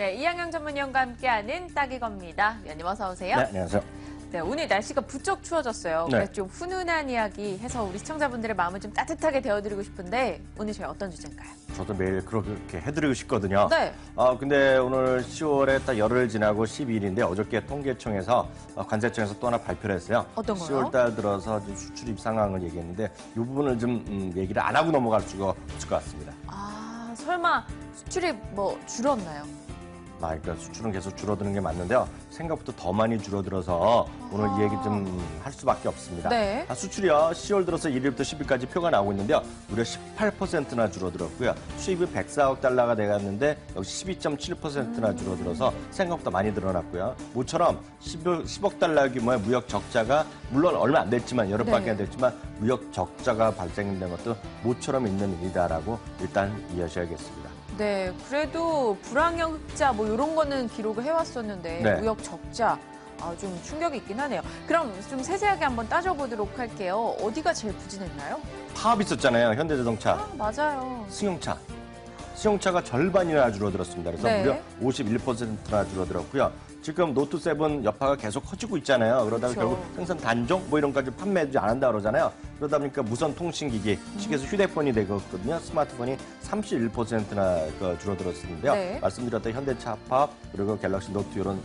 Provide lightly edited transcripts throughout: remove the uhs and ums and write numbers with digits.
네, 이양영 전문위원과 함께하는 딱이겁니다. 위원님 어서 오세요. 네, 안녕하세요. 네, 오늘 날씨가 부쩍 추워졌어요. 네. 그래서 좀 훈훈한 이야기 해서 우리 시청자분들의 마음을 좀 따뜻하게 데워드리고 싶은데 오늘 저희 어떤 주제인가요? 저도 매일 그렇게 해드리고 싶거든요. 네. 근데 오늘 10월에 딱 열흘 지나고 12일인데 어저께 통계청에서 관세청에서 또 하나 발표를 했어요. 어떤 거요? 10월 달 들어서 좀 수출입 상황을 얘기했는데 이 부분을 좀 얘기를 안 하고 넘어갈 수가 없을 것 같습니다. 아, 설마 수출이 뭐 줄었나요? 그러니까 수출은 계속 줄어드는 게 맞는데요. 생각보다 더 많이 줄어들어서 오늘 이 얘기 좀 할 수밖에 없습니다. 네. 수출이요. 10월 들어서 1일부터 10일까지 표가 나오고 있는데요. 무려 18%나 줄어들었고요. 수입이 104억 달러가 돼갔는데 역시 12.7%나 줄어들어서 생각보다 많이 늘어났고요. 모처럼 10억 달러 규모의 무역 적자가 물론 얼마 안 됐지만 여름밖에 안 됐지만 무역 적자가 발생된 것도 모처럼 있는 일이다라고 일단 이해하셔야겠습니다. 네, 그래도 불황형 흑자 뭐 이런 거는 기록을 해왔었는데 네. 무역 적자 좀 충격이 있긴 하네요. 그럼 좀 세세하게 한번 따져보도록 할게요. 어디가 제일 부진했나요? 파업 있었잖아요. 현대자동차, 맞아요. 승용차. 승용차가 절반이나 줄어들었습니다. 그래서 네. 무려 51%나 줄어들었고요. 지금 노트7 여파가 계속 커지고 있잖아요. 그러다가 그렇죠. 결국 생산 단종 뭐 이런 까지 판매하지 않는다 그러잖아요. 그러다 보니까 무선 통신기기, 쉽게서 휴대폰이 되거든요. 스마트폰이 31%나 줄어들었는데요. 네. 말씀드렸던 현대차 파업 그리고 갤럭시 노트 이런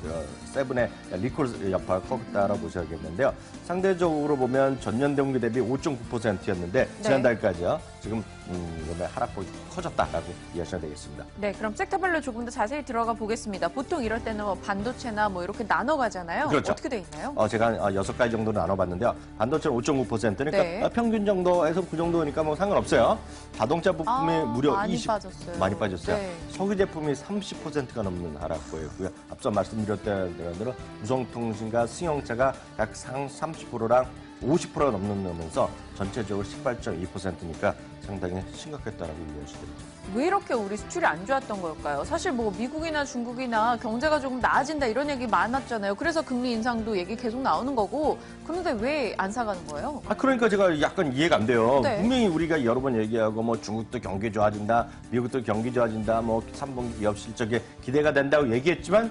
7의 리콜 여파가 컸다라고 보셔야겠는데요. 상대적으로 보면 전년 동기 대비 5.9%였는데 지난달까지요. 지금 이번에 하락폭이 커졌다라고 이해하셔야 되겠습니다. 네, 그럼 섹터별로 조금 더 자세히 들어가 보겠습니다. 보통 이럴 때는 뭐 반도체나 뭐 이렇게 나눠 가잖아요. 그렇죠. 어떻게 돼 있나요? 제가 한 6가지 정도 나눠봤는데요. 반도체는 5.9%니까 네. 평균 정도에서 그 정도니까 뭐 상관없어요. 자동차 부품이 무려 많이 빠졌어요. 많이 빠졌어요. 네. 석유 제품이 30%가 넘는 하락 보였고요. 앞서 말씀드렸던 대로 무선통신과 승용차가 약 30%랑 50%가 넘는면서 전체적으로 18.2%니까 상당히 심각했다라고 이해하시겠죠. 왜 이렇게 우리 수출이 안 좋았던 걸까요? 사실 뭐 미국이나 중국이나 경제가 조금 나아진다 이런 얘기 많았잖아요. 그래서 금리 인상도 얘기 계속 나오는 거고. 그런데 왜 안 사가는 거예요? 그러니까 제가 약간 이해가 안 돼요. 네. 분명히 우리가 여러 번 얘기하고 뭐 중국도 경기 좋아진다, 미국도 경기 좋아진다, 뭐 3분기 기업 실적에 기대가 된다고 얘기했지만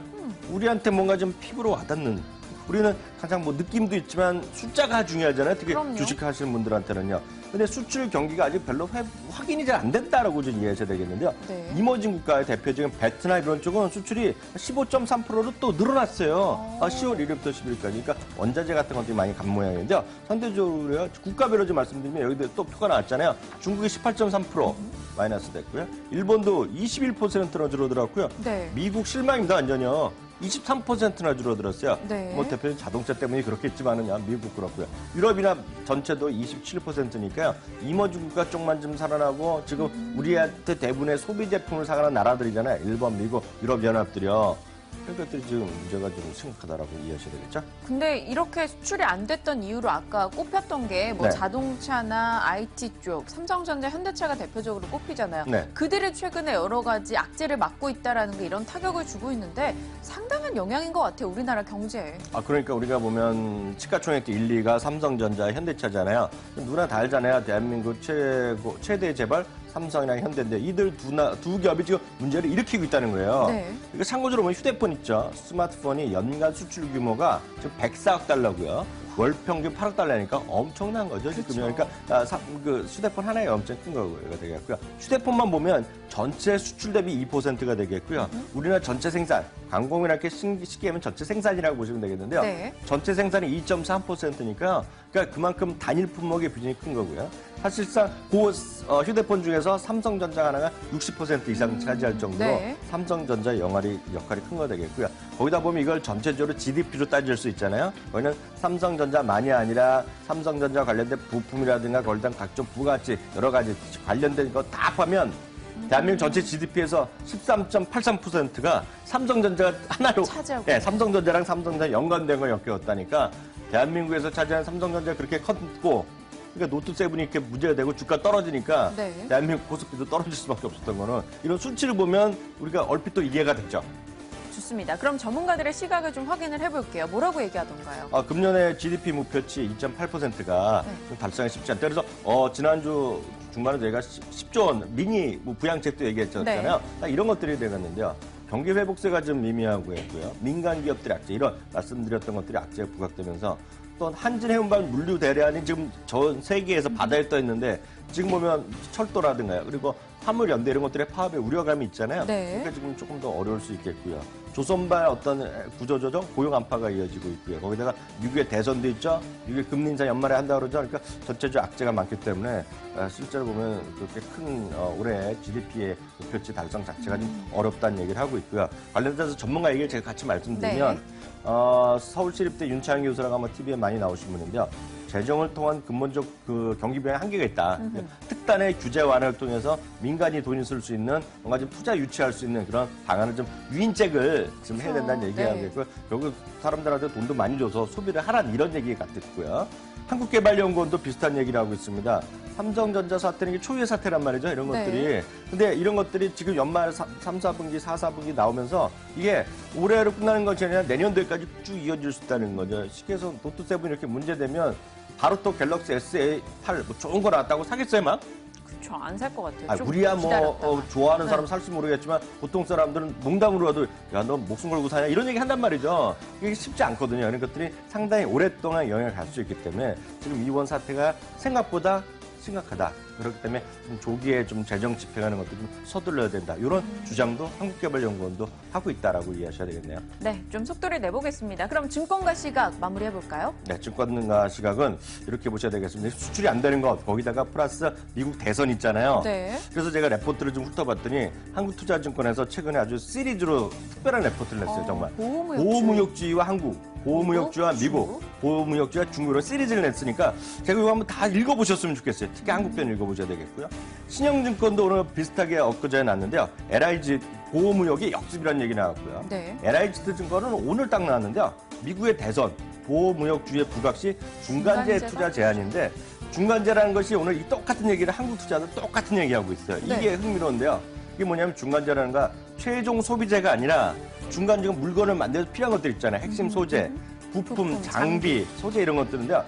우리한테 뭔가 좀 피부로 와닿는 우리는 가장 뭐 느낌도 있지만 숫자가 중요하잖아요. 특히 그럼요. 주식하시는 분들한테는요. 근데 수출 경기가 아직 별로 확인이 잘 안 된다라고 좀 이해하셔야 되겠는데요. 네. 이머징 국가의 대표적인 베트남 이런 쪽은 수출이 15.3%로 또 늘어났어요. 10월 1일부터 10일까지. 그러니까 원자재 같은 것들이 많이 간 모양인데요. 상대적으로 국가별로 좀 말씀드리면 여기도 또 표가 나왔잖아요. 중국이 18.3% 마이너스 됐고요. 일본도 21%나 줄어들었고요. 네. 미국 실망입니다, 완전히요. 23%나 줄어들었어요. 네. 뭐 대표적인 자동차 때문에 그렇겠지만은 미국 그렇고요. 유럽이나 전체도 27%니까요. 이머징 국가 쪽만 좀 살아나고 지금 우리한테 대부분의 소비 제품을 사가는 나라들이잖아요. 일본, 미국, 유럽 연합들이요. 그러니까 지금 문제가 좀 심각하다라고 이해하셔야 되겠죠? 근데 이렇게 수출이 안 됐던 이유로 아까 꼽혔던 게 뭐 네. 자동차나 IT 쪽, 삼성전자, 현대차가 대표적으로 꼽히잖아요. 네. 그들이 최근에 여러 가지 악재를 막고 있다라는 게 이런 타격을 주고 있는데 상당한 영향인 것 같아요. 우리나라 경제에. 그러니까 우리가 보면 시가총액 1, 2가 삼성전자, 현대차잖아요. 누구나 다 알잖아요. 대한민국 최대 재벌 삼성이랑 현대인데 이들 두 기업이 지금 문제를 일으키고 있다는 거예요. 네. 그러니까 참고적으로 보면 휴대폰 있죠. 스마트폰이 연간 수출 규모가 지금 104억 달러고요. 월 평균 8억 달러니까 엄청난 거죠. 지금 그러니까 그 휴대폰 하나에 엄청 큰 거가 되겠고요. 휴대폰만 보면 전체 수출 대비 2%가 되겠고요. 우리나라 전체 생산, 광공이나 이렇게 쉽게 하면 전체 생산이라고 보시면 되겠는데요. 네. 전체 생산이 2.3%니까 그러니까 그만큼 단일 품목의 비중이 큰 거고요. 사실상 휴대폰 중에서 삼성전자 하나가 60% 이상 차지할 정도로 네. 삼성전자의 역할이 큰 거 되겠고요. 거기다 보면 이걸 전체적으로 GDP로 따질 수 있잖아요. 거기는 삼성전자만이 아니라 삼성전자 관련된 부품이라든가 거기다 각종 부가치 여러 가지 관련된 거 다 하면 대한민국 전체 GDP에서 13.83%가 삼성전자가 하나로 차지하고 네, 삼성전자랑 삼성전자 연관된 걸 엮였다니까 대한민국에서 차지하는 삼성전자가 그렇게 컸고 그러니까 노트7이 이렇게 문제가 되고 주가 떨어지니까 네. 대한민국 코스피도 떨어질 수밖에 없었던 거는 이런 수치를 보면 우리가 얼핏 또 이해가 되죠. 좋습니다. 그럼 전문가들의 시각을 좀 확인을 해볼게요. 뭐라고 얘기하던가요? 금년에 GDP 목표치 2.8%가 좀 달성이 쉽지 않다. 그래서 지난주 중반에 저희가 10조 원 미니 부양책도 얘기했잖아요. 이런 것들이 되겠는데요. 경기 회복세가 좀 미미하고 있고요. 민간 기업들의 악재, 이런 말씀드렸던 것들이 악재가 부각되면서 또 한진해운발 물류 대란이 지금 전 세계에서 바다에 떠 있는데 지금 보면 철도라든가요. 그리고 화물연대 이런 것들의 파업에 우려감이 있잖아요. 네. 그러니까 지금 조금 더 어려울 수 있겠고요. 조선발 어떤 구조조정, 고용 안파가 이어지고 있고요. 거기다가 미국의 대선도 있죠. 미국의 금리 인상 연말에 한다고 그러죠. 그러니까 전체적 악재가 많기 때문에 실제로 보면 그렇게 큰 올해 GDP의 목표치 달성 자체가 좀 어렵다는 얘기를 하고 있고요. 관련돼서 전문가 얘기를 제가 같이 말씀드리면 서울시립대 윤창희 교수라고 아마 TV에 많이 나오신 분인데요. 재정을 통한 근본적 그 경기 부양에 한계가 있다. 특단의 규제 완화를 통해서 민간이 돈을 쓸 수 있는 뭔가 좀 투자 유치할 수 있는 그런 방안을 좀 유인책을 좀 해야 된다는 얘기하고 있고요. 결국 사람들한테 돈도 많이 줘서 소비를 하라는 이런 얘기 같았고요. 한국개발연구원도 비슷한 얘기를 하고 있습니다. 삼성전자 사태는 이게 초유의 사태란 말이죠. 이런 것들이. 근데 이런 것들이 지금 연말 3, 4분기, 4, 4분기 나오면서 이게 올해로 끝나는 것이 아니라 내년도까지 쭉 이어질 수 있다는 거죠. 시계에서 노트7 이렇게 문제되면 바로 또 갤럭시 S8 뭐 좋은 거 나왔다고 사겠어요, 막? 그렇죠. 안 살 것 같아요. 좀 우리야 기다렸다가. 좋아하는 사람 살지 모르겠지만 보통 사람들은 농담으로라도 야, 너 목숨 걸고 사냐 이런 얘기 한단 말이죠. 이게 쉽지 않거든요. 이런 것들이 상당히 오랫동안 영향을 갈 수 있기 때문에 지금 이번 사태가 생각보다 심각하다. 그렇기 때문에 좀 조기에 좀 재정 집행하는 것도 좀 서둘러야 된다. 이런 주장도 한국개발연구원도 하고 있다라고 이해하셔야 되겠네요. 네, 좀 속도를 내보겠습니다. 그럼 증권가 시각 마무리해볼까요? 네, 증권가 시각은 이렇게 보셔야 되겠습니다. 수출이 안 되는 것, 거기다가 플러스 미국 대선 있잖아요. 네. 그래서 제가 레포트를 좀 훑어봤더니 한국투자증권에서 최근에 아주 시리즈로 특별한 레포트를 냈어요, 정말. 보호무역주의와 한국, 보호무역주의와 미국, 보호무역주의와 중국으로 시리즈를 냈으니까 제가 이거 한번 다 읽어보셨으면 좋겠어요. 특히 한국편 읽어보셔야 되겠고요. 신영증권도 오늘 비슷하게 엊그제 났는데요. LIG 보호무역이 역습이라는 얘기 나왔고요. 네. LIG 증권은 오늘 딱 나왔는데요. 미국의 대선, 보호무역주의 부각 시 중간재 투자 제한인데 중간재라는 것이 오늘 이 똑같은 얘기를 한국투자도 똑같은 얘기하고 있어요. 이게 네. 흥미로운데요. 이게 뭐냐면 중간재라는 거 최종 소비재가 아니라 중간재가 물건을 만들어서 필요한 것들 있잖아요. 핵심 소재, 부품, 장비, 소재 이런 것들인데요.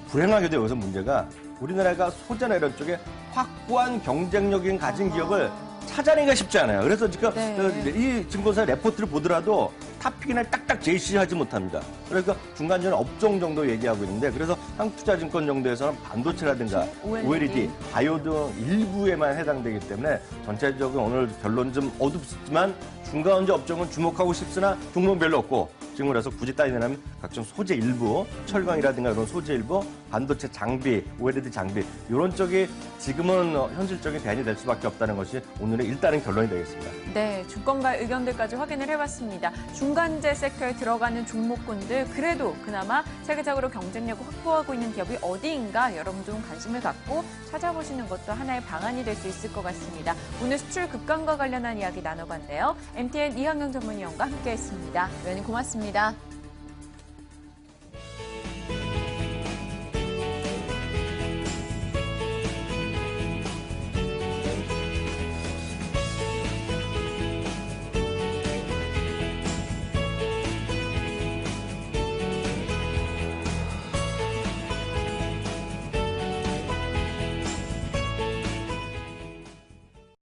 불행하게도 여기서 문제가 우리나라가 소재나 이런 쪽에 확고한 경쟁력을 가진 기업을 찾아내기가 쉽지 않아요. 그래서 지금 이 증권사 레포트를 보더라도 탑픽이나 딱딱 제시하지 못합니다. 그러니까 중간재는 업종 정도 얘기하고 있는데 그래서 한국투자증권 정도에서는 반도체라든가 OLED, 바이오 등 일부에만 해당되기 때문에 전체적인 오늘 결론 좀 어둡지만 중간재 업종은 주목하고 싶으나 종목은 별로 없고 지금 그래서 굳이 따지면 각종 소재 일부, 철강이라든가 이런 소재 일부, 반도체 장비, OLED 장비 이런 쪽이 지금은 현실적인 대안이 될 수밖에 없다는 것이 오늘의 일단은 결론이 되겠습니다. 네, 주권가의 의견들까지 확인을 해봤습니다. 중간재 섹터에 들어가는 종목군들 그래도 그나마 세계적으로 경쟁력을 확보하고 있는 기업이 어디인가 여러분 좀 관심을 갖고 찾아보시는 것도 하나의 방안이 될 수 있을 것 같습니다. 오늘 수출 급감과 관련한 이야기 나눠봤는데요. MTN 이항영 전문위원과 함께했습니다. 위원님 고맙습니다.